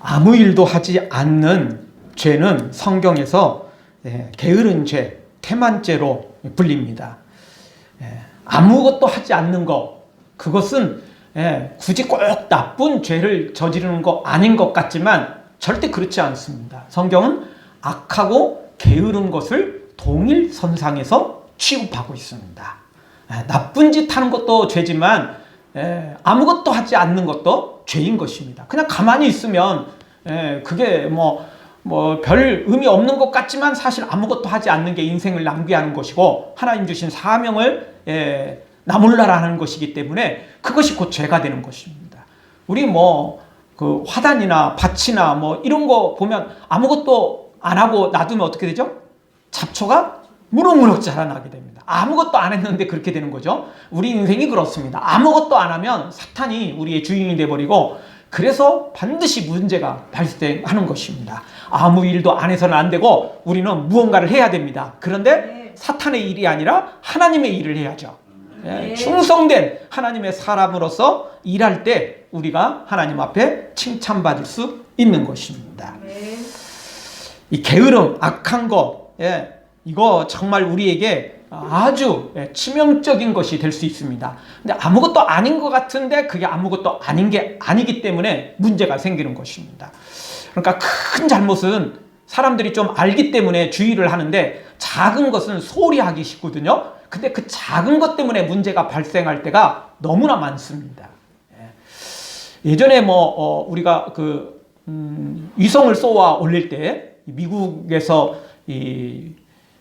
아무 일도 하지 않는 죄는 성경에서 게으른 죄, 태만죄로 불립니다. 아무것도 하지 않는 것, 그것은 굳이 꼭 나쁜 죄를 저지르는 거 아닌 것 같지만 절대 그렇지 않습니다. 성경은 악하고 게으른 것을 동일선상에서 취급하고 있습니다. 나쁜 짓 하는 것도 죄지만 아무것도 하지 않는 것도 죄인 것입니다. 그냥 가만히 있으면 그게 별 의미 없는 것 같지만 사실 아무것도 하지 않는 게 인생을 낭비하는 것이고 하나님 주신 사명을 나몰라라 하는 것이기 때문에 그것이 곧 죄가 되는 것입니다. 우리 그 화단이나 밭이나 이런 거 보면 아무것도 안 하고 놔두면 어떻게 되죠? 잡초가 무럭무럭 자라나게 됩니다. 아무것도 안 했는데 그렇게 되는 거죠. 우리 인생이 그렇습니다. 아무것도 안 하면 사탄이 우리의 주인이 돼버리고 그래서 반드시 문제가 발생하는 것입니다. 아무 일도 안 해서는 안 되고 우리는 무언가를 해야 됩니다. 그런데 사탄의 일이 아니라 하나님의 일을 해야죠. 충성된 하나님의 사람으로서 일할 때 우리가 하나님 앞에 칭찬받을 수 있는 것입니다. 이 게으름, 악한 것, 이거 정말 우리에게 아주 치명적인 것이 될 수 있습니다. 근데 아무것도 아닌 것 같은데 그게 아무것도 아닌 게 아니기 때문에 문제가 생기는 것입니다. 그러니까 큰 잘못은 사람들이 좀 알기 때문에 주의를 하는데 작은 것은 소홀히 하기 쉽거든요. 근데 그 작은 것 때문에 문제가 발생할 때가 너무나 많습니다. 예전에 우리가 위성을 쏘아 올릴 때 미국에서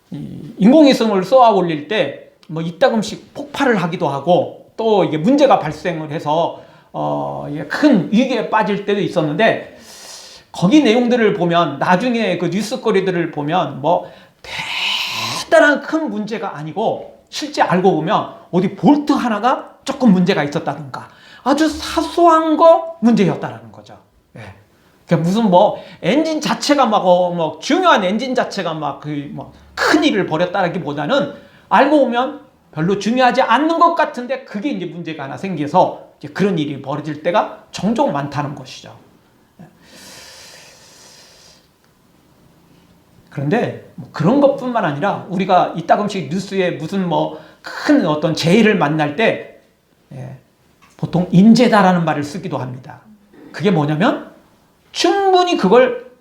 인공위성을 쏘아 올릴 때 이따금씩 폭발을 하기도 하고 또 이게 문제가 발생을 해서 큰 위기에 빠질 때도 있었는데 거기 내용들을 보면 나중에 그 뉴스거리들을 보면 대단한 큰 문제가 아니고 실제 알고 보면 어디 볼트 하나가 조금 문제가 있었다든가 아주 사소한 거 문제였다라는 거죠. 그러니까 무슨 엔진 자체가 중요한 엔진 자체가 큰 일을 벌였다라기보다는 알고 보면 별로 중요하지 않는 것 같은데 그게 이제 문제가 하나 생겨서 이제 그런 일이 벌어질 때가 종종 많다는 것이죠. 그런데 그런 것뿐만 아니라 우리가 이따금씩 뉴스에 무슨 큰 어떤 재해를 만날 때 보통 인재다라는 말을 쓰기도 합니다. 그게 뭐냐면 충분히 그걸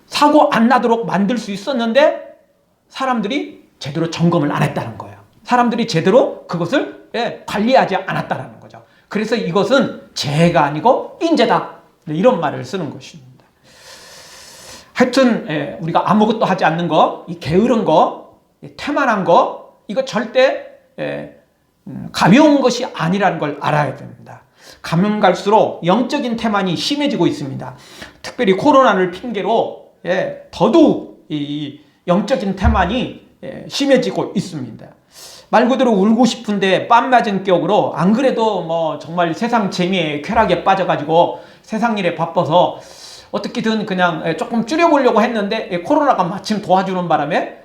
사고 안 나도록 만들 수 있었는데 사람들이 제대로 점검을 안 했다는 거예요. 사람들이 제대로 그것을 관리하지 않았다는 거죠. 그래서 이것은 재해가 아니고 인재다. 이런 말을 쓰는 것입니다. 하여튼 우리가 아무것도 하지 않는 거, 이 게으른 거, 태만한 거 이거 절대 가벼운 것이 아니라는 걸 알아야 됩니다. 가면 갈수록 영적인 태만이 심해지고 있습니다. 특별히 코로나를 핑계로 더더욱 이 영적인 태만이 심해지고 있습니다. 말 그대로 울고 싶은데 뺨 맞은 격으로 안 그래도 정말 세상 재미에 쾌락에 빠져가지고 세상 일에 바빠서 어떻게든 그냥 조금 줄여보려고 했는데 코로나가 마침 도와주는 바람에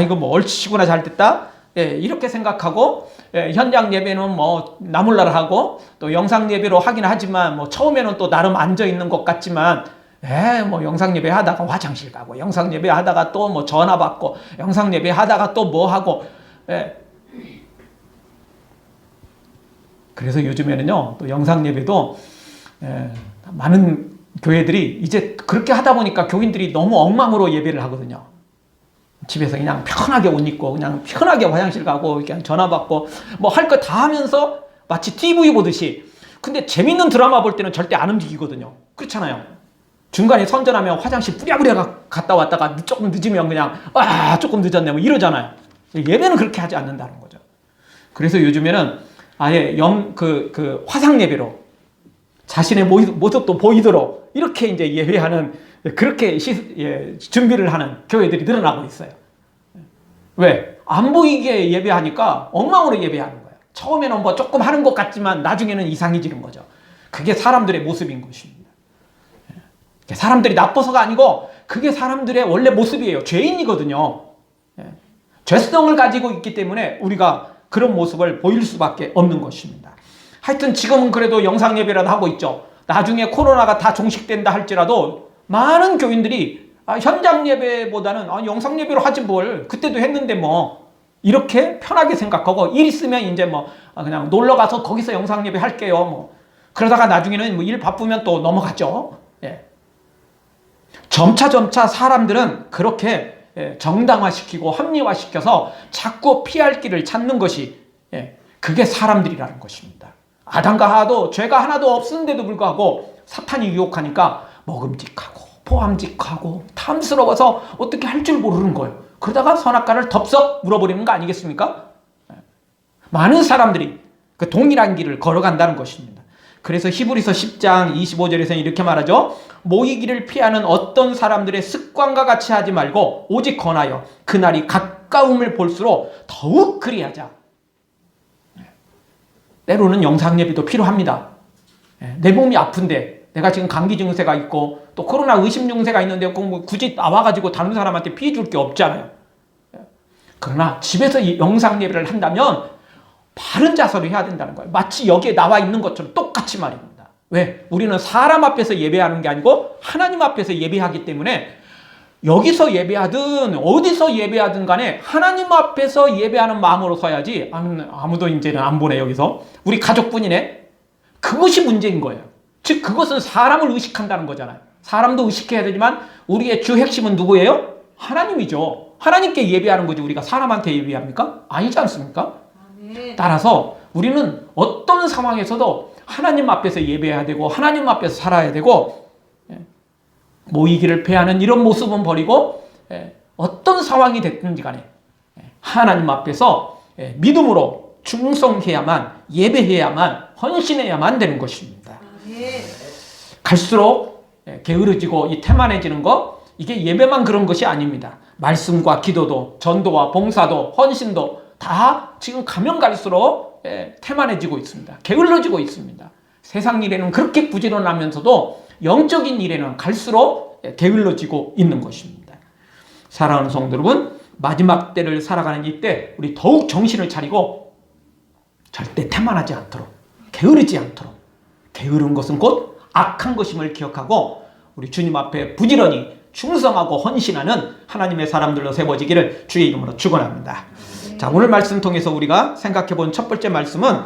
이거 얼치구나 잘됐다 이렇게 생각하고 현장 예배는 나몰라라 하고 또 영상 예배로 하긴 하지만 처음에는 또 나름 앉아있는 것 같지만 영상 예배 하다가 화장실 가고 영상 예배 하다가 또 전화 받고 영상 예배 하다가 또 하고 그래서 요즘에는요 또 영상 예배도 많은 교회들이 이제 그렇게 하다 보니까 교인들이 너무 엉망으로 예배를 하거든요. 집에서 그냥 편하게 옷 입고 그냥 편하게 화장실 가고 그냥 전화 받고 할 거 다 하면서 마치 TV 보듯이. 근데 재밌는 드라마 볼 때는 절대 안 움직이거든요. 그렇잖아요. 중간에 선전하면 화장실 뿌랴뿌랴 갔다 왔다가 조금 늦으면 그냥 조금 늦었네 이러잖아요. 예배는 그렇게 하지 않는다는 거죠. 그래서 요즘에는 아예 화상 예배로 자신의 모습도 보이도록 이렇게 이제 예배하는 그렇게 준비를 하는 교회들이 늘어나고 있어요. 왜? 안 보이게 예배하니까 엉망으로 예배하는 거예요. 처음에는 조금 하는 것 같지만 나중에는 이상해지는 거죠. 그게 사람들의 모습인 것입니다. 사람들이 나빠서가 아니고 그게 사람들의 원래 모습이에요. 죄인이거든요. 죄성을 가지고 있기 때문에 우리가 그런 모습을 보일 수밖에 없는 것입니다. 하여튼 지금은 그래도 영상 예배라도 하고 있죠. 나중에 코로나가 다 종식된다 할지라도 많은 교인들이 현장 예배보다는 영상 예배로 하지 뭘, 그때도 했는데 뭐 이렇게 편하게 생각하고, 일 있으면 이제 뭐 그냥 놀러 가서 거기서 영상 예배 할게요 뭐 그러다가 나중에는 뭐 일 바쁘면 또 넘어가죠. 예. 점차 사람들은 그렇게 정당화시키고 합리화시켜서 자꾸 피할 길을 찾는 것이, 그게 사람들이라는 것입니다. 아담과 하와도 죄가 하나도 없었는데도 불구하고 사탄이 유혹하니까 먹음직하고 보암직하고 탐스러워서 어떻게 할 줄 모르는 거예요. 그러다가 선악과를 덥석 물어버리는 거 아니겠습니까? 많은 사람들이 그 동일한 길을 걸어간다는 것입니다. 그래서 히브리서 10장 25절에서는 이렇게 말하죠. 모이기를 피하는 어떤 사람들의 습관과 같이 하지 말고 오직 권하여 그날이 가까움을 볼수록 더욱 그리하자. 때로는 영상 예배도 필요합니다. 내 몸이 아픈데, 내가 지금 감기 증세가 있고 또 코로나 의심 증세가 있는데 뭐 굳이 나와가지고 다른 사람한테 피해 줄 게 없잖아요. 그러나 집에서 영상 예배를 한다면 바른 자세로 해야 된다는 거예요. 마치 여기에 나와 있는 것처럼 똑같이 말입니다. 왜? 우리는 사람 앞에서 예배하는 게 아니고 하나님 앞에서 예배하기 때문에, 여기서 예배하든 어디서 예배하든 간에 하나님 앞에서 예배하는 마음으로 서야지. 아무도 이제는 안 보네 여기서. 우리 가족뿐이네. 그것이 문제인 거예요. 즉 그것은 사람을 의식한다는 거잖아요. 사람도 의식해야 되지만 우리의 주 핵심은 누구예요? 하나님이죠. 하나님께 예배하는 거지 우리가 사람한테 예배합니까? 아니지 않습니까? 따라서 우리는 어떤 상황에서도 하나님 앞에서 예배해야 되고 하나님 앞에서 살아야 되고, 모이기를 패하는 이런 모습은 버리고 어떤 상황이 됐든지 간에 하나님 앞에서 믿음으로 충성해야만, 예배해야만, 헌신해야만 되는 것입니다. 갈수록 게으르지고 이 태만해지는 거, 이게 예배만 그런 것이 아닙니다. 말씀과 기도도, 전도와 봉사도, 헌신도 다 지금 가면 갈수록 태만해지고 있습니다. 게을러지고 있습니다. 세상 일에는 그렇게 부지런하면서도 영적인 일에는 갈수록 게을러지고 있는 것입니다. 사랑하는 성도 여러분, 마지막 때를 살아가는 이때 우리 더욱 정신을 차리고 절대 태만하지 않도록, 게으르지 않도록, 게으른 것은 곧 악한 것임을 기억하고 우리 주님 앞에 부지런히 충성하고 헌신하는 하나님의 사람들로 세워지기를 주의 이름으로 축원합니다. 자, 오늘 말씀 통해서 우리가 생각해 본 첫 번째 말씀은,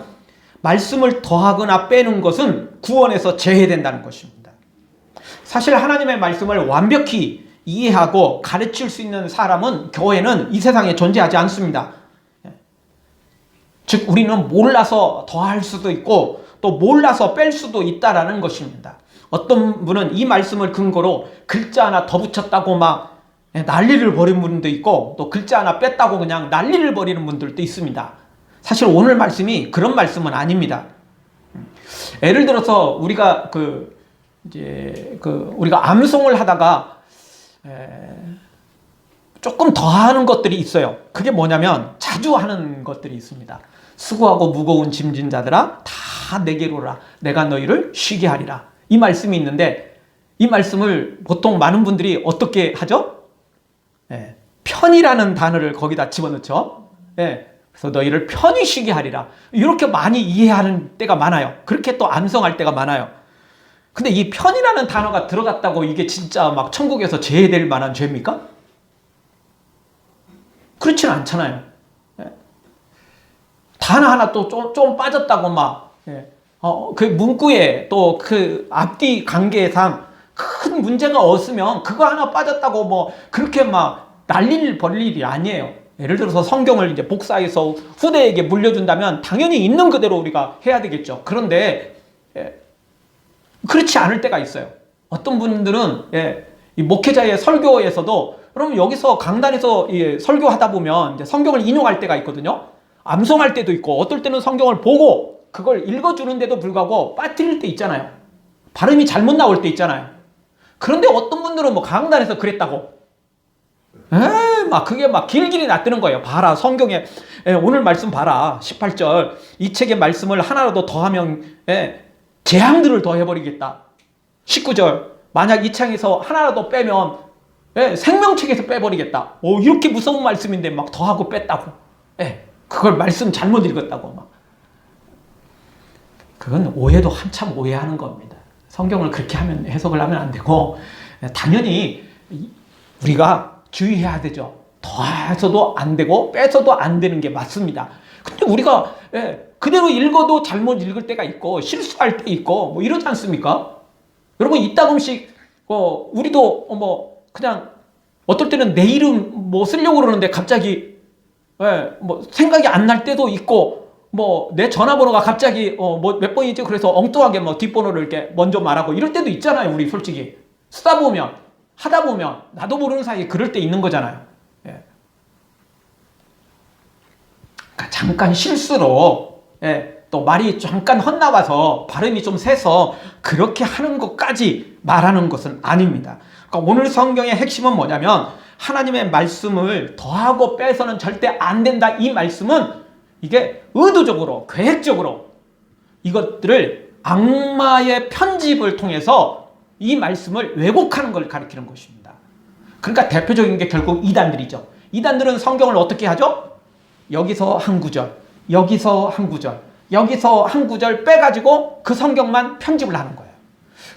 말씀을 더하거나 빼는 것은 구원에서 제외된다는 것입니다. 사실 하나님의 말씀을 완벽히 이해하고 가르칠 수 있는 사람은, 교회는 이 세상에 존재하지 않습니다. 즉 우리는 몰라서 더할 수도 있고 또 몰라서 뺄 수도 있다라는 것입니다. 어떤 분은 이 말씀을 근거로 글자 하나 더 붙였다고 막 난리를 벌이는 분도 있고, 또 글자 하나 뺐다고 그냥 난리를 벌이는 분들도 있습니다. 사실 오늘 말씀이 그런 말씀은 아닙니다. 예를 들어서 우리가 우리가 암송을 하다가 조금 더 하는 것들이 있어요. 그게 뭐냐면 자주 하는 것들이 있습니다. 수고하고 무거운 짐진 자들아 다 내게로 오라, 내가 너희를 쉬게 하리라. 이 말씀이 있는데, 이 말씀을 보통 많은 분들이 어떻게 하죠? 편이라는 단어를 거기다 집어넣죠. 그래서 너희를 편히 쉬게 하리라. 이렇게 많이 이해하는 때가 많아요. 그렇게 또 암송할 때가 많아요. 근데 이 편이라는 단어가 들어갔다고 이게 진짜 막 천국에서 제외될 만한 죄입니까? 그렇지는 않잖아요. 단어 하나 또 좀 빠졌다고 막, 그 문구에 또 그 앞뒤 관계상 큰 문제가 없으면 그거 하나 빠졌다고 뭐 그렇게 막 난리를 벌일 일이 아니에요. 예를 들어서 성경을 이제 복사해서 후대에게 물려준다면 당연히 있는 그대로 우리가 해야 되겠죠. 그런데 그렇지 않을 때가 있어요. 어떤 분들은 이 목회자의 설교에서도, 그럼 여기서 강단에서 설교하다 보면 이제 성경을 인용할 때가 있거든요. 암송할 때도 있고, 어떨 때는 성경을 보고 그걸 읽어주는데도 불구하고 빠뜨릴 때 있잖아요. 발음이 잘못 나올 때 있잖아요. 그런데 어떤 분들은 뭐 강단에서 그랬다고, 막 그게 막 길길이 낫뜨는 거예요. 봐라, 성경에 오늘 말씀 봐라, 18절 이 책의 말씀을 하나라도 더하면 재앙들을 더해버리겠다. 19절 만약 이 책에서 하나라도 빼면 생명책에서 빼버리겠다. 이렇게 무서운 말씀인데 막 더하고 뺐다고, 그걸 말씀 잘못 읽었다고 막. 그건 오해도 한참 오해하는 겁니다. 성경을 그렇게 하면 해석을 하면 안 되고 당연히 우리가 주의해야 되죠. 더해서도 안 되고 빼서도 안 되는 게 맞습니다. 근데 우리가 그대로 읽어도 잘못 읽을 때가 있고 실수할 때 있고 뭐 이러지 않습니까? 여러분 이따금씩 우리도 뭐 그냥 어떨 때는 내 이름 뭐 쓰려고 그러는데 갑자기 뭐 생각이 안 날 때도 있고 뭐 내 전화번호가 갑자기 뭐 몇 번이지 그래서 엉뚱하게 뭐 뒷번호를 이렇게 먼저 말하고 이럴 때도 있잖아요. 우리 솔직히 쓰다 보면 하다 보면 나도 모르는 사이에 그럴 때 있는 거잖아요. 그러니까 잠깐 실수로 또 말이 잠깐 헛나와서 발음이 좀 세서 그렇게 하는 것까지 말하는 것은 아닙니다. 그러니까 오늘 성경의 핵심은 뭐냐면 하나님의 말씀을 더하고 빼서는 절대 안 된다. 이 말씀은 이게 의도적으로 계획적으로 이것들을 악마의 편집을 통해서 이 말씀을 왜곡하는 걸 가리키는 것입니다. 그러니까 대표적인 게 결국 이단들이죠. 이단들은 성경을 어떻게 하죠? 여기서 한 구절, 여기서 한 구절, 여기서 한 구절 빼가지고 그 성경만 편집을 하는 거예요.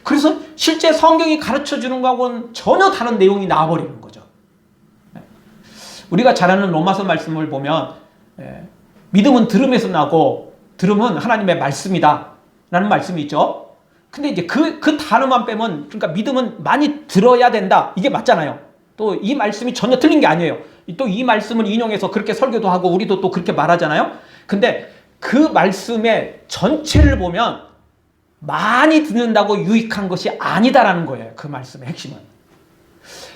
그래서 실제 성경이 가르쳐주는 거하고는 전혀 다른 내용이 나와버리는 거죠. 우리가 잘 아는 로마서 말씀을 보면 믿음은 들음에서 나고 들음은 하나님의 말씀이다 라는 말씀이 있죠. 근데 이제 그 단어만 빼면 그러니까 믿음은 많이 들어야 된다 이게 맞잖아요. 또 이 말씀이 전혀 틀린 게 아니에요. 또 이 말씀을 인용해서 그렇게 설교도 하고 우리도 또 그렇게 말하잖아요. 근데 그 말씀의 전체를 보면 많이 듣는다고 유익한 것이 아니다라는 거예요. 그 말씀의 핵심은.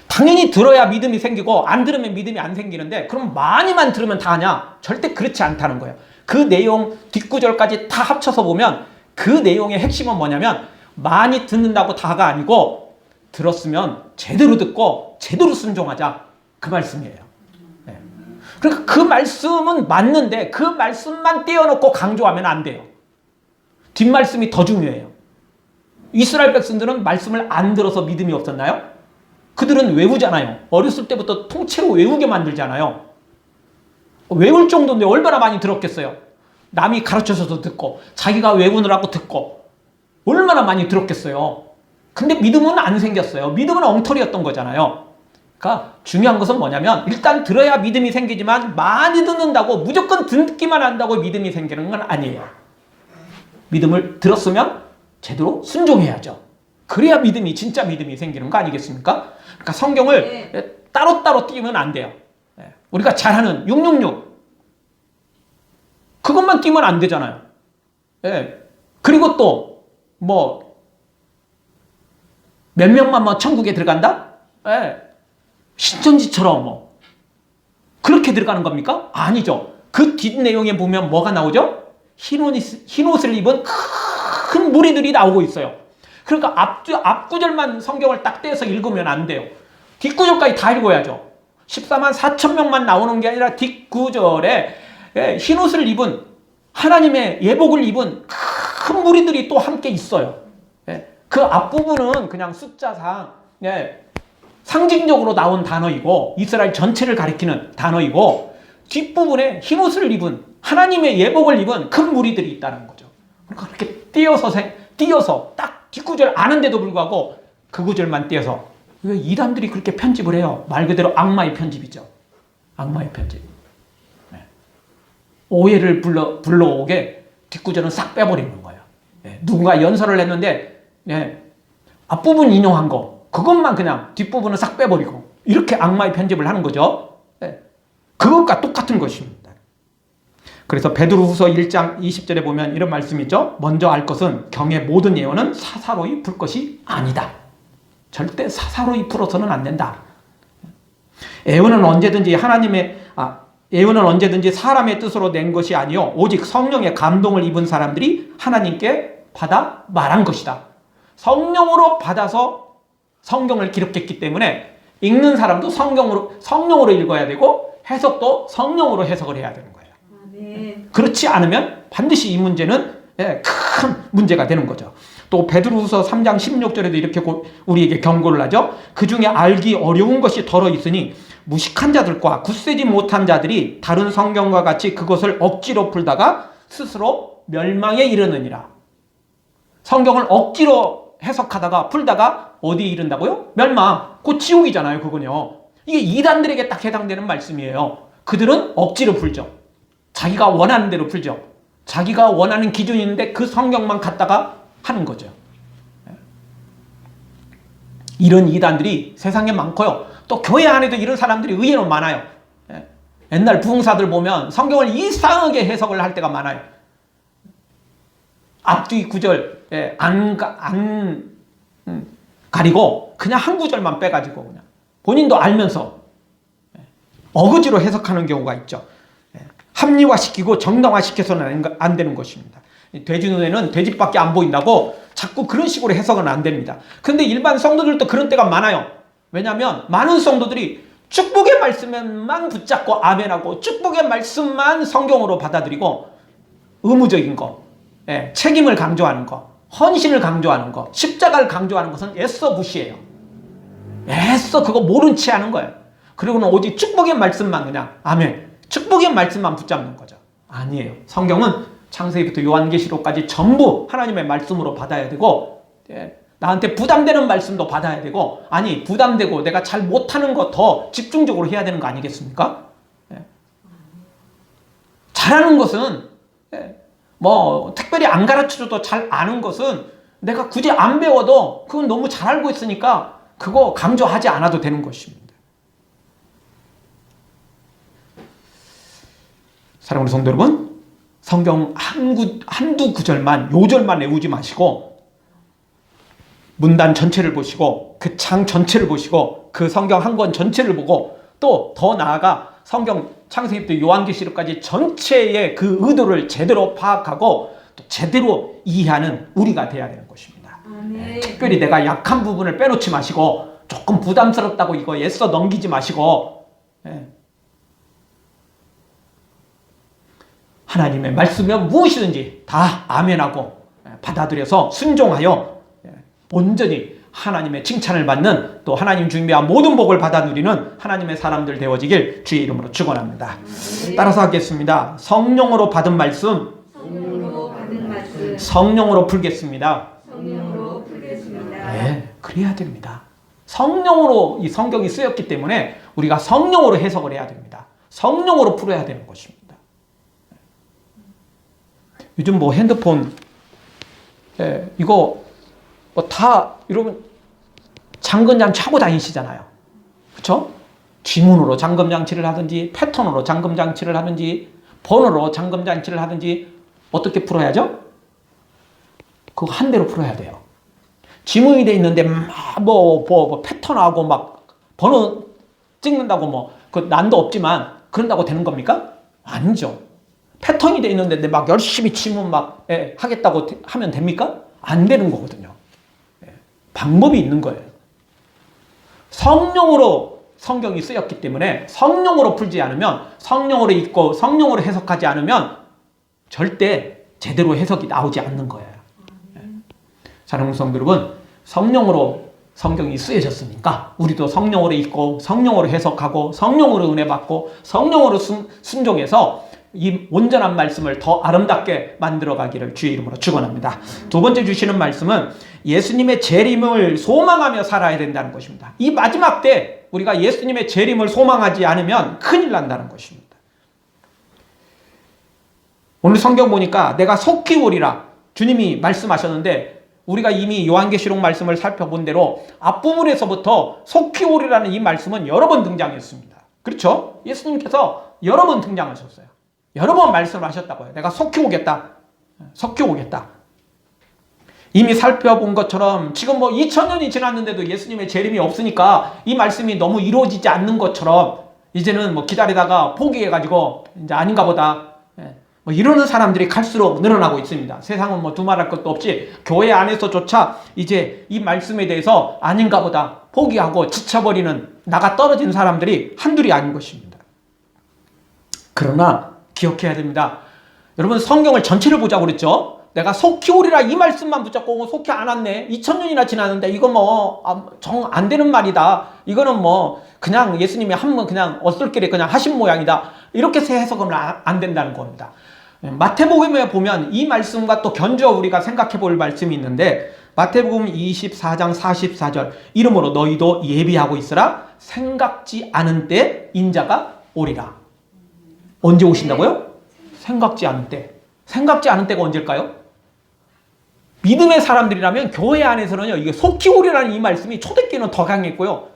당연히 들어야 믿음이 생기고 안 들으면 믿음이 안 생기는데 그럼 많이만 들으면 다 하냐? 절대 그렇지 않다는 거예요. 그 내용 뒷구절까지 다 합쳐서 보면 그 내용의 핵심은 뭐냐면 많이 듣는다고 다가 아니고 들었으면 제대로 듣고 제대로 순종하자 그 말씀이에요. 그러니까 그 말씀은 맞는데 그 말씀만 떼어놓고 강조하면 안 돼요. 뒷말씀이 더 중요해요. 이스라엘 백성들은 말씀을 안 들어서 믿음이 없었나요? 그들은 외우잖아요. 어렸을 때부터 통째로 외우게 만들잖아요. 외울 정도인데 얼마나 많이 들었겠어요. 남이 가르쳐줘서 듣고 자기가 외우느라고 듣고 얼마나 많이 들었겠어요. 근데 믿음은 안 생겼어요. 믿음은 엉터리였던 거잖아요. 그러니까 중요한 것은 뭐냐면 일단 들어야 믿음이 생기지만 많이 듣는다고 무조건 듣기만 한다고 믿음이 생기는 건 아니에요. 믿음을 들었으면 제대로 순종해야죠. 그래야 믿음이 진짜 믿음이 생기는 거 아니겠습니까? 그러니까 성경을 따로따로 띄우면 안 돼요. 우리가 잘하는 666 그것만 띄우면 안 되잖아요. 그리고 또 뭐 몇 명만 뭐 천국에 들어간다? 신천지처럼 뭐 그렇게 들어가는 겁니까? 아니죠. 그 뒷내용에 보면 뭐가 나오죠? 흰 옷을 입은 큰 무리들이 나오고 있어요. 그러니까 앞구절만 성경을 딱 떼서 읽으면 안 돼요. 뒷구절까지 다 읽어야죠. 14만 4천 명만 나오는 게 아니라 뒷구절에 흰 옷을 입은 하나님의 예복을 입은 큰 무리들이 또 함께 있어요. 그 앞부분은 그냥 숫자상 상징적으로 나온 단어이고 이스라엘 전체를 가리키는 단어이고 뒷부분에 흰 옷을 입은 하나님의 예복을 입은 큰 무리들이 있다는 거죠. 그러니까 그렇게 띄어서 딱 뒷구절 아는데도 불구하고 그 구절만 띄어서 이단들이 그렇게 편집을 해요. 말 그대로 악마의 편집이죠. 악마의 편집. 오해를 불러오게 뒷구절은 싹 빼버리는 거예요. 누군가 연설을 했는데 앞부분 인용한 거 그것만 그냥 뒷부분은 싹 빼버리고 이렇게 악마의 편집을 하는 거죠. 그것과 똑같은 것입니다. 그래서 베드로후서 1장 20절에 보면 이런 말씀이 있죠. 먼저 알 것은 경의 모든 예언은 사사로이 풀 것이 아니다. 절대 사사로이 풀어서는 안 된다. 예언은 언제든지 사람의 뜻으로 낸 것이 아니요 오직 성령의 감동을 입은 사람들이 하나님께 받아 말한 것이다. 성령으로 받아서 성경을 기록했기 때문에 읽는 사람도 성령으로 읽어야 되고 해석도 성령으로 해석을 해야 되는 거예요. 네. 그렇지 않으면 반드시 이 문제는 큰 문제가 되는 거죠. 또 베드로후서 3장 16절에도 이렇게 우리에게 경고를 하죠. 그 중에 알기 어려운 것이 덜어 있으니 무식한 자들과 굳세지 못한 자들이 다른 성경과 같이 그것을 억지로 풀다가 스스로 멸망에 이르느니라. 성경을 억지로 해석하다가 풀다가 어디에 이른다고요? 멸망. 곧 지옥이잖아요, 그건요. 이게 이단들에게 딱 해당되는 말씀이에요. 그들은 억지로 풀죠. 자기가 원하는 대로 풀죠. 자기가 원하는 기준이 있는데 그 성경만 갖다가 하는 거죠. 이런 이단들이 세상에 많고요. 또 교회 안에도 이런 사람들이 의외로 많아요. 옛날 부흥사들 보면 성경을 이상하게 해석을 할 때가 많아요. 앞뒤 구절 안 가리고 그냥 한 구절만 빼가지고 그냥 본인도 알면서 어거지로 해석하는 경우가 있죠. 합리화시키고 정당화시켜서는 안 되는 것입니다. 돼지 눈에는 돼지밖에 안 보인다고 자꾸 그런 식으로 해석은 안 됩니다. 그런데 일반 성도들도 그런 때가 많아요. 왜냐하면 많은 성도들이 축복의 말씀만 붙잡고 아멘하고 축복의 말씀만 성경으로 받아들이고 의무적인 거, 책임을 강조하는 거, 헌신을 강조하는 거, 십자가를 강조하는 것은 애써 무시해요. 애써 그거 모른 채 하는 거예요. 그리고는 오직 축복의 말씀만 그냥 아멘, 축복의 말씀만 붙잡는 거죠. 아니에요. 성경은 창세기부터 요한계시록까지 전부 하나님의 말씀으로 받아야 되고 나한테 부담되는 말씀도 받아야 되고 아니 부담되고 내가 잘 못하는 거 더 집중적으로 해야 되는 거 아니겠습니까? 잘하는 것은 뭐 특별히 안 가르쳐줘도 잘 아는 것은 내가 굳이 안 배워도 그건 너무 잘 알고 있으니까 그거 강조하지 않아도 되는 것입니다. 사랑하는 성도 여러분, 성경 한두 구절만 요절만 외우지 마시고 문단 전체를 보시고 그 장 전체를 보시고 그 성경 한 권 전체를 보고 또 더 나아가 성경 창세기부터 요한계시록까지 전체의 그 의도를 제대로 파악하고 또 제대로 이해하는 우리가 돼야 되는 것입니다. 특별히 내가 약한 부분을 빼놓지 마시고 조금 부담스럽다고 이거 애써 넘기지 마시고 하나님의 말씀이면 무엇이든지 다 아멘하고 받아들여서 순종하여 온전히 하나님의 칭찬을 받는 또 하나님 준비한 모든 복을 받아 누리는 하나님의 사람들 되어지길 주의 이름으로 축원합니다. 따라서 하겠습니다. 성령으로 받은 말씀, 성령으로 풀겠습니다. 네, 그래야 됩니다. 성령으로 이 성경이 쓰였기 때문에 우리가 성령으로 해석을 해야 됩니다. 성령으로 풀어야 되는 것입니다. 요즘 뭐 핸드폰 이거 뭐 다 여러분 잠금장치 하고 다니시잖아요. 그렇죠? 지문으로 잠금장치를 하든지 패턴으로 잠금장치를 하든지 번호로 잠금장치를 하든지 어떻게 풀어야죠? 그거 한 대로 풀어야 돼요. 지문이 돼 있는데 뭐 패턴하고 막 번호 찍는다고 뭐 그 난도 없지만 그런다고 되는 겁니까? 아니죠. 패턴이 돼 있는데 막 열심히 지문 막 하겠다고 하면 됩니까? 안 되는 거거든요. 방법이 있는 거예요. 성령으로 성경이 쓰였기 때문에 성령으로 풀지 않으면 성령으로 읽고 성령으로 해석하지 않으면 절대 제대로 해석이 나오지 않는 거예요. 사랑하는 성도 여러분, 성령으로 성경이 쓰여졌으니까 우리도 성령으로 읽고 성령으로 해석하고 성령으로 은혜 받고 성령으로 순종해서 이 온전한 말씀을 더 아름답게 만들어가기를 주의 이름으로 축원합니다. 두 번째 주시는 말씀은 예수님의 재림을 소망하며 살아야 된다는 것입니다. 이 마지막 때 우리가 예수님의 재림을 소망하지 않으면 큰일 난다는 것입니다. 오늘 성경 보니까 내가 속히 오리라 주님이 말씀하셨는데 우리가 이미 요한계시록 말씀을 살펴본 대로 앞부분에서부터 속히 오리라는 이 말씀은 여러 번 등장했습니다. 그렇죠? 예수님께서 여러 번 등장하셨어요. 여러 번 말씀하셨다고요. 내가 속히 오겠다. 속히 오겠다. 이미 살펴본 것처럼 지금 뭐 2000년이 지났는데도 예수님의 재림이 없으니까 이 말씀이 너무 이루어지지 않는 것처럼 이제는 뭐 기다리다가 포기해가지고 이제 아닌가 보다. 뭐 이러는 사람들이 갈수록 늘어나고 있습니다. 세상은 뭐 두말할 것도 없이 교회 안에서조차 이제 이 말씀에 대해서 아닌가 보다 포기하고 지쳐버리는 나가 떨어진 사람들이 한둘이 아닌 것입니다. 그러나 기억해야 됩니다. 여러분 성경을 전체를 보자고 그랬죠? 내가 속히 오리라 이 말씀만 붙잡고 속히 안 왔네. 2000년이나 지났는데 이거 뭐 정 안 되는 말이다. 이거는 뭐 그냥 예수님이 한번 그냥 어설길에 그냥 하신 모양이다. 이렇게 해석은 안 된다는 겁니다. 마태복음에 보면 이 말씀과 또 견주어 우리가 생각해 볼 말씀이 있는데 마태복음 24장 44절 이러므로 너희도 예비하고 있으라 생각지 않은 때 인자가 오리라. 언제 오신다고요? 생각지 않은 때. 생각지 않은 때가 언제일까요? 믿음의 사람들이라면 교회 안에서는요, 이게 속히 오리라는 이 말씀이 초대교회는 더 강했고요.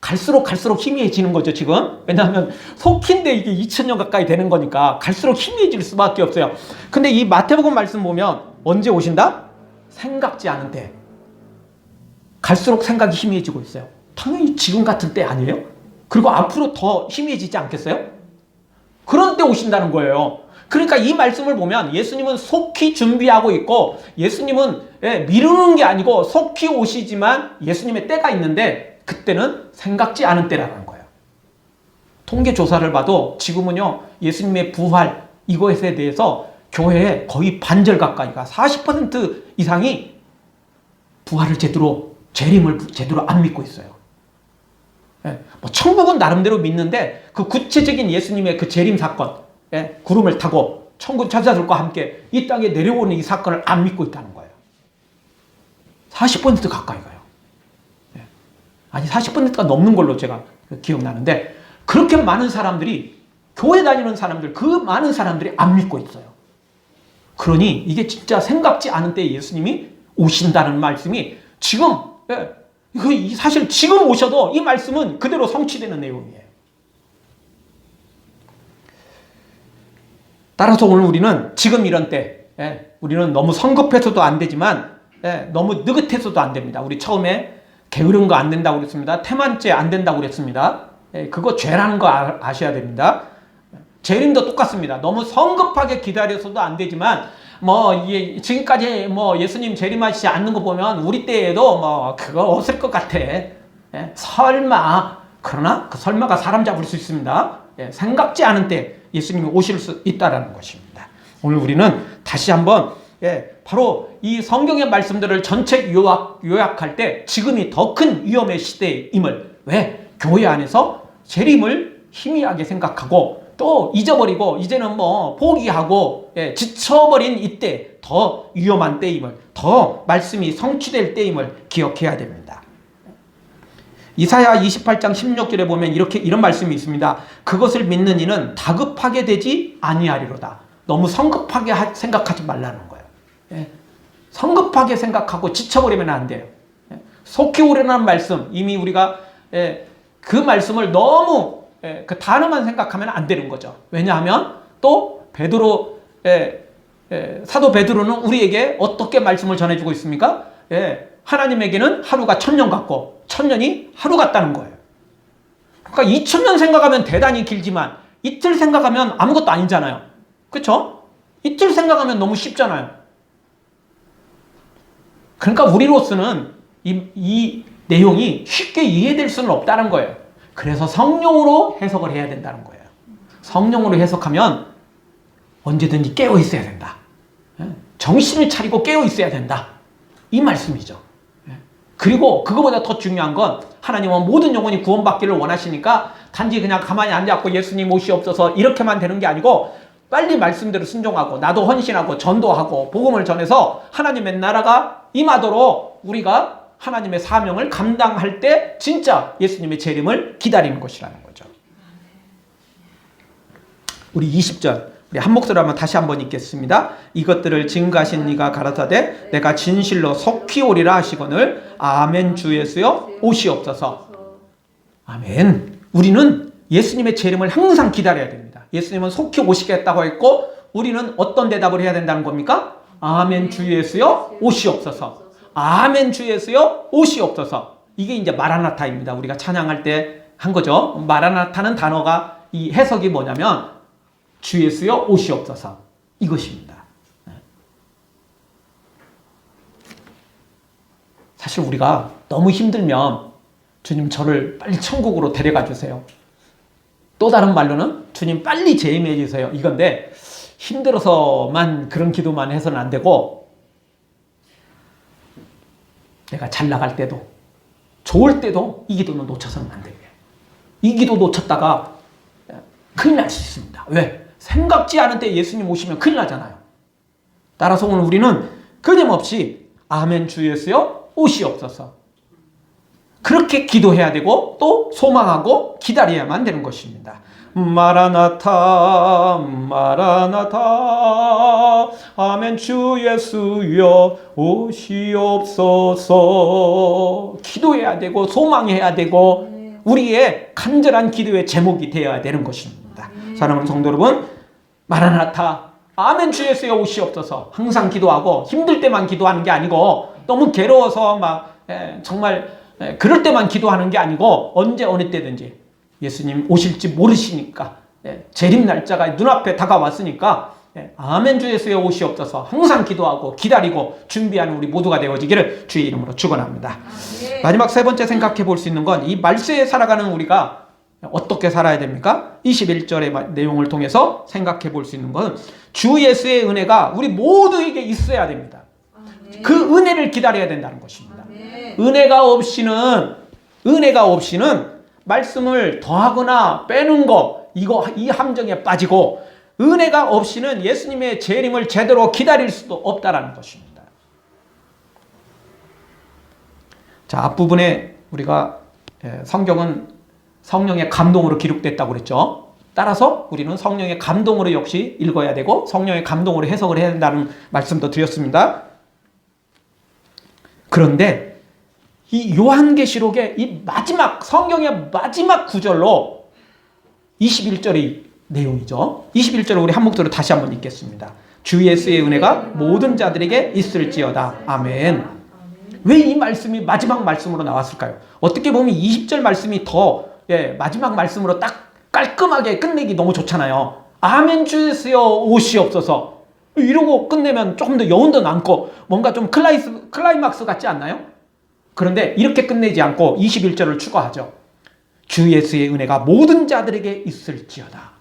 갈수록 희미해지는 거죠, 지금. 왜냐하면 속히인데 이게 2000년 가까이 되는 거니까 갈수록 희미해질 수밖에 없어요. 근데 이 마태복음 말씀 보면 언제 오신다? 생각지 않은 때. 갈수록 생각이 희미해지고 있어요. 당연히 지금 같은 때 아니에요? 그리고 앞으로 더 희미해지지 않겠어요? 그런 때 오신다는 거예요. 그러니까 이 말씀을 보면 예수님은 속히 준비하고 있고 예수님은 미루는 게 아니고 속히 오시지만 예수님의 때가 있는데 그때는 생각지 않은 때라는 거예요. 통계 조사를 봐도 지금은요, 예수님의 부활 이것에 대해서 교회의 거의 반절 가까이가 40% 이상이 부활을 재림을 제대로 안 믿고 있어요. 뭐 천국은 나름대로 믿는데 그 구체적인 예수님의 그 재림 사건, 구름을 타고 천국 천사들과 함께 이 땅에 내려오는 이 사건을 안 믿고 있다는 거예요. 40% 가까이 가요. 아니 40%가 넘는 걸로 제가 기억나는데 그렇게 많은 사람들이 교회 다니는 사람들 그 많은 사람들이 안 믿고 있어요. 그러니 이게 진짜 생각지 않은 때에 예수님이 오신다는 말씀이 지금 사실 지금 오셔도 이 말씀은 그대로 성취되는 내용이에요. 따라서 오늘 우리는 지금 이런 때 우리는 너무 성급해서도 안 되지만 너무 느긋해서도 안 됩니다. 우리 처음에 게으른 거 안 된다고 그랬습니다. 태만죄 안 된다고 그랬습니다. 그거 죄라는 거 아셔야 됩니다. 재림도 똑같습니다. 너무 성급하게 기다려서도 안 되지만 지금까지 예수님 재림하시지 않는 거 보면 우리 때에도 그거 없을 것 같아. 설마. 그러나 그 설마가 사람 잡을 수 있습니다. 생각지 않은 때 예수님이 오실 수 있다라는 것입니다. 오늘 우리는 다시 한번 바로 이 성경의 말씀들을 전체 요약할 때 지금이 더 큰 위험의 시대임을 왜? 교회 안에서 재림을 희미하게 생각하고 또 잊어버리고 이제는 포기하고 지쳐버린 이때 더 위험한 때임을 더 말씀이 성취될 때임을 기억해야 됩니다. 이사야 28장 16절에 보면 이런 말씀이 있습니다. 그것을 믿는 이는 다급하게 되지 아니하리로다. 너무 성급하게 생각하지 말라는 거예요. 성급하게 생각하고 지쳐버리면 안 돼요. 속히 오려는 말씀 이미 우리가 그 말씀을 너무 그 단어만 생각하면 안 되는 거죠. 왜냐하면 또 사도 베드로는 우리에게 어떻게 말씀을 전해주고 있습니까? 하나님에게는 하루가 1000년 같고 1000년이 하루 같다는 거예요. 그러니까 2000년 생각하면 대단히 길지만 이틀 생각하면 아무것도 아니잖아요. 그렇죠? 이틀 생각하면 너무 쉽잖아요. 그러니까 우리로서는 이 내용이 쉽게 이해될 수는 없다는 거예요. 그래서 성령으로 해석을 해야 된다는 거예요. 성령으로 해석하면 언제든지 깨어 있어야 된다. 정신을 차리고 깨어 있어야 된다. 이 말씀이죠. 그리고 그거보다 더 중요한 건 하나님은 모든 영혼이 구원받기를 원하시니까 단지 그냥 가만히 앉아있고 예수님 오시옵소서 이렇게만 되는 게 아니고 빨리 말씀대로 순종하고 나도 헌신하고 전도하고 복음을 전해서 하나님의 나라가 임하도록 우리가 하나님의 사명을 감당할 때 진짜 예수님의 재림을 기다리는 것이라는 거죠. 우리 20절 우리 한 목소리로 한번 다시 한번 읽겠습니다. 이것들을 증거하신 이가 가라사대 내가 진실로 속히 오리라 하시거늘 아멘 주 예수여 오시옵소서. 아멘. 우리는 예수님의 재림을 항상 기다려야 됩니다. 예수님은 속히 오시겠다고 했고 우리는 어떤 대답을 해야 된다는 겁니까? 아멘 주 예수여 오시옵소서. 아멘 주 예수여 오시옵소서. 이게 이제 마라나타입니다. 우리가 찬양할 때 한 거죠. 마라나타는 단어가 이 해석이 뭐냐면 주 예수여 오시옵소서 이것입니다. 사실 우리가 너무 힘들면 주님 저를 빨리 천국으로 데려가 주세요. 또 다른 말로는 주님 빨리 재림해 주세요. 이건데 힘들어서만 그런 기도만 해서는 안 되고 내가 잘 나갈 때도 좋을 때도 이 기도는 놓쳐서는 안 됩니다. 이 기도 놓쳤다가 큰일 날 수 있습니다. 왜? 생각지 않은 때 예수님 오시면 큰일 나잖아요. 따라서 오늘 우리는 끊임없이 아멘 주 예수여 오시옵소서. 그렇게 기도해야 되고 또 소망하고 기다려야만 되는 것입니다. 마라나타 마라나타 아멘 주 예수여 오시옵소서. 기도해야 되고 소망해야 되고 우리의 간절한 기도의 제목이 되어야 되는 것입니다. 사랑하는 성도 여러분, 마라나타 아멘 주 예수여 오시옵소서. 항상 기도하고 힘들 때만 기도하는 게 아니고 너무 괴로워서 막 정말 그럴 때만 기도하는 게 아니고 언제 어느 때든지 예수님 오실지 모르시니까 재림 날짜가 눈앞에 다가왔으니까 아멘 주 예수여 오시옵소서 항상 기도하고 기다리고 준비하는 우리 모두가 되어지기를 주의 이름으로 축원합니다. 마지막 세 번째 생각해 볼 수 있는 건 이 말세에 살아가는 우리가 어떻게 살아야 됩니까? 21절의 내용을 통해서 생각해 볼 수 있는 건 주 예수의 은혜가 우리 모두에게 있어야 됩니다. 그 은혜를 기다려야 된다는 것입니다. 은혜가 없이는 말씀을 더하거나 빼는 거 이 함정에 빠지고 은혜가 없이는 예수님의 재림을 제대로 기다릴 수도 없다라는 것입니다. 자, 앞부분에 우리가 성경은 성령의 감동으로 기록됐다고 그랬죠. 따라서 우리는 성령의 감동으로 역시 읽어야 되고 성령의 감동으로 해석을 해야 된다는 말씀도 드렸습니다. 그런데 이 요한계시록의 이 마지막 성경의 마지막 구절로 21절의 내용이죠. 21절을 우리 한 목소리로 다시 한번 읽겠습니다. 주 예수의 은혜가 모든 자들에게 있을지어다. 아멘. 왜 이 말씀이 마지막 말씀으로 나왔을까요? 어떻게 보면 20절 말씀이 더 마지막 말씀으로 딱 깔끔하게 끝내기 너무 좋잖아요. 아멘 주 예수여 오시옵소서. 이러고 끝내면 조금 더 여운도 남고 뭔가 좀 클라이막스 같지 않나요? 그런데 이렇게 끝내지 않고 21절을 추가하죠. 주 예수의 은혜가 모든 자들에게 있을지어다.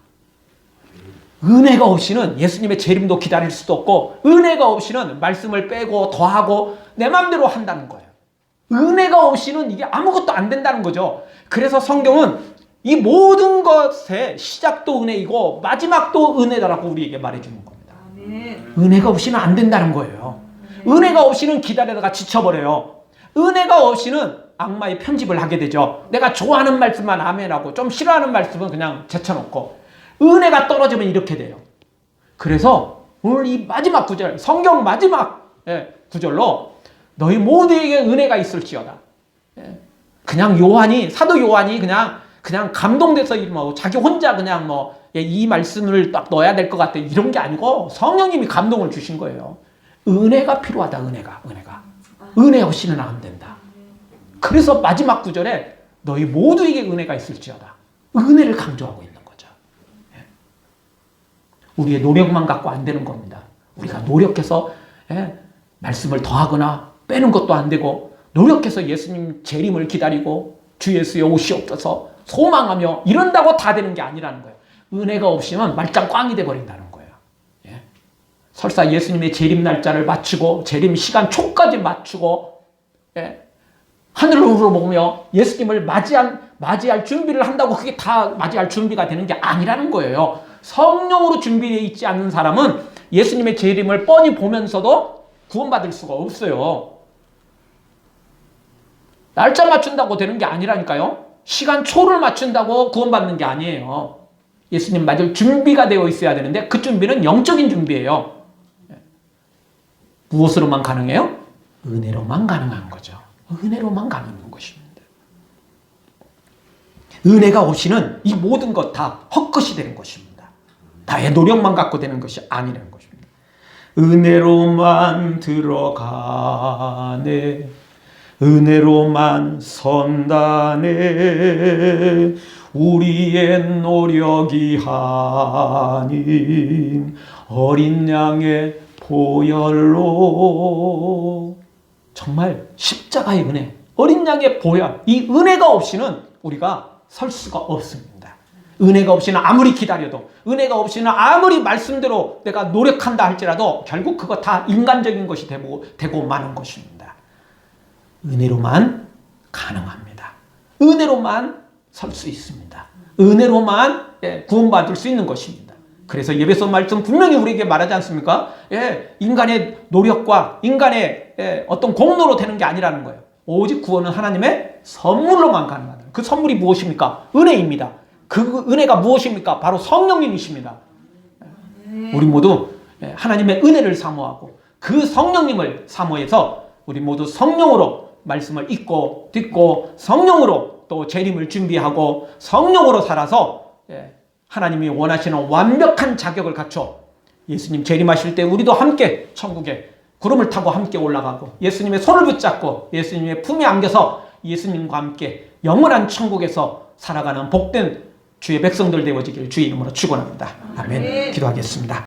은혜가 없이는 예수님의 재림도 기다릴 수도 없고 은혜가 없이는 말씀을 빼고 더하고 내 마음대로 한다는 거예요. 은혜가 없이는 이게 아무것도 안 된다는 거죠. 그래서 성경은 이 모든 것의 시작도 은혜이고 마지막도 은혜다라고 우리에게 말해주는 겁니다. 은혜가 없이는 안 된다는 거예요. 은혜가 없이는 기다리다가 지쳐버려요. 은혜가 없이는 악마의 편집을 하게 되죠. 내가 좋아하는 말씀만 아멘하고 좀 싫어하는 말씀은 그냥 제쳐놓고 은혜가 떨어지면 이렇게 돼요. 그래서 오늘 이 마지막 구절, 성경 마지막 구절로 너희 모두에게 은혜가 있을지어다. 그냥 사도 요한이 그냥 감동돼서 뭐 자기 혼자 그냥 이 말씀을 딱 넣어야 될 것 같아 이런 게 아니고 성령님이 감동을 주신 거예요. 은혜가 필요하다. 은혜가 은혜 없이는 안 된다. 그래서 마지막 구절에 너희 모두에게 은혜가 있을지어다. 은혜를 강조하고 있는 거죠. 우리의 노력만 갖고 안 되는 겁니다. 우리가 노력해서 말씀을 더하거나 빼는 것도 안 되고 노력해서 예수님 재림을 기다리고 주 예수의 오시옵소서 소망하며 이런다고 다 되는 게 아니라는 거예요. 은혜가 없이면 말짱 꽝이 돼버린다는 거예요. 설사 예수님의 재림 날짜를 맞추고 재림 시간 초까지 맞추고 하늘을 우러보며 예수님을 맞이할 준비를 한다고 그게 다 맞이할 준비가 되는 게 아니라는 거예요. 성령으로 준비되어 있지 않는 사람은 예수님의 재림을 뻔히 보면서도 구원받을 수가 없어요. 날짜 맞춘다고 되는 게 아니라니까요. 시간 초를 맞춘다고 구원받는 게 아니에요. 예수님 맞을 준비가 되어 있어야 되는데 그 준비는 영적인 준비예요. 무엇으로만 가능해요? 은혜로만 가능한 거죠. 은혜로만 가능한 것입니다. 은혜가 없이는 이 모든 것 다 헛것이 되는 것입니다. 나의 노력만 갖고 되는 것이 아니라는 것입니다. 은혜로만 들어가네 은혜로만 선다네 우리의 노력이 아닌 어린 양의 보혈로 정말 십자가의 은혜 어린 양의 보혈 이 은혜가 없이는 우리가 설 수가 없습니다. 은혜가 없이는 아무리 기다려도 은혜가 없이는 아무리 말씀대로 내가 노력한다 할지라도 결국 그거 다 인간적인 것이 되고 마는 것입니다. 은혜로만 가능합니다. 은혜로만 설 수 있습니다. 은혜로만 구원받을 수 있는 것입니다. 그래서 예배서 말씀 분명히 우리에게 말하지 않습니까? 인간의 노력과 인간의 어떤 공로로 되는 게 아니라는 거예요. 오직 구원은 하나님의 선물로만 가능하다. 그 선물이 무엇입니까? 은혜입니다. 그 은혜가 무엇입니까? 바로 성령님이십니다. 우리 모두 하나님의 은혜를 사모하고 그 성령님을 사모해서 우리 모두 성령으로 말씀을 읽고 듣고 성령으로 또 재림을 준비하고 성령으로 살아서 하나님이 원하시는 완벽한 자격을 갖춰 예수님 재림하실 때 우리도 함께 천국에 구름을 타고 함께 올라가고 예수님의 손을 붙잡고 예수님의 품에 안겨서 예수님과 함께 영원한 천국에서 살아가는 복된 주의 백성들 되어지길 주의 이름으로 축원합니다. 아멘. 기도하겠습니다.